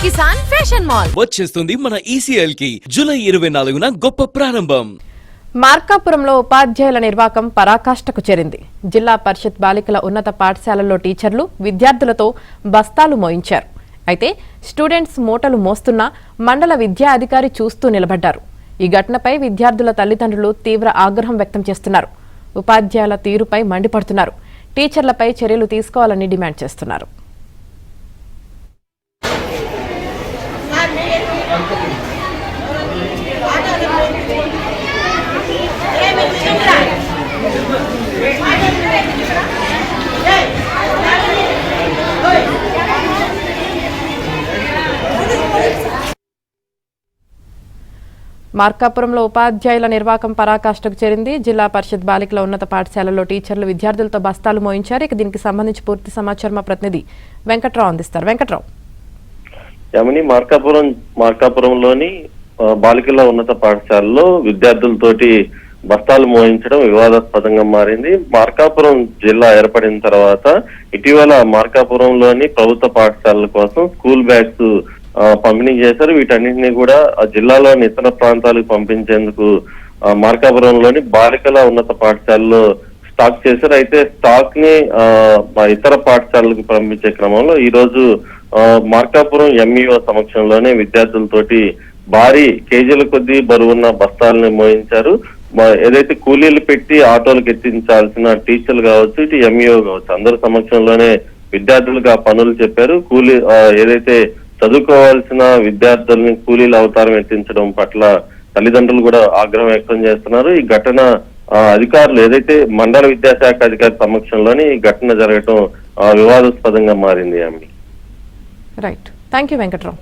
Kisan fashion mall వచ్చేస్తుంది మన ECL కి జూలై 24న గొప్ప ప్రారంభం. మార్కాపురంలో ఉపాధ్యాయుల నిర్వాకం పరాకాష్ఠకు చేరింది. జిల్లా పరిషత్ బాలికల ఉన్నత పాఠశాలల్లో టీచర్లు విద్యార్థులతో బస్తాలు మోయించారు. అయితే స్టూడెంట్స్ మూటలు మోస్తున్నా మండల విద్యా అధికారి చూస్తూ నిలబడ్డారు. ఈ ఘటనపై విద్యార్థుల తల్లిదండ్రులు తీవ్ర ఆగ్రహం వ్యక్తం చేస్తున్నారు. ఉపాధ్యాయుల తీరుపై మండిపడుతున్నారు. టీచర్లపై చర్యలు తీసుకోవాలని డిమాండ్ చేస్తున్నారు. మార్కాపురంలో ఉపాధ్యాయుల నిర్వాకం పరాకాష్ఠకు చేరింది. జిల్లా పరిషత్ బాలికల ఉన్నత పాఠశాలలో టీచర్లు విద్యార్థులతో బస్తాలు మోయించారు. ఇక దీనికి సంబంధించి పూర్తి సమాచారం మా ప్రతినిధి వెంకట్రావు అందిస్తారు. వెంకట్రావు, మార్కాపురంలోని బాలికల ఉన్నత పాఠశాలలో విద్యార్థులతోటి బస్తాలు మోయించడం వివాదాస్పదంగా మారింది. మార్కాపురం జిల్లా ఏర్పడిన తర్వాత ఇటీవల మార్కాపురంలోని ప్రభుత్వ పాఠశాలల కోసం స్కూల్ బ్యాగ్స్ పంపిణీ చేశారు. వీటన్నింటినీ కూడా జిల్లాలోని ఇతర ప్రాంతాలకు పంపించేందుకు మార్కాపురంలోని బాలికల ఉన్నత పాఠశాలలో స్టాక్ చేశారు. అయితే స్టాక్ ని ఇతర పాఠశాలలకు పంపించే క్రమంలో ఈ రోజు మార్కాపురం MEO సమక్షంలోనే విద్యార్థులతోటి భారీ కేజీల కొద్దీ బరువున్న బస్తాలని మోయించారు. ఏదైతే కూలీలు పెట్టి ఆటోలకు ఎత్తించాల్సిన టీచర్లు కావచ్చు, ఇటు MEO కావచ్చు, అందరి సమక్షంలోనే విద్యార్థులకు ఆ పనులు చెప్పారు. ఏదైతే చదువుకోవాల్సిన విద్యార్థుల్ని కూలీల అవతారం ఎత్తించడం పట్ల తల్లిదండ్రులు కూడా ఆగ్రహం వ్యక్తం చేస్తున్నారు. ఈ ఘటన అధికారులు ఏదైతే మండల విద్యాశాఖ అధికారి సమక్షంలోని ఈ ఘటన జరగటం వివాదాస్పదంగా మారింది. Right, thank you Venkatrao.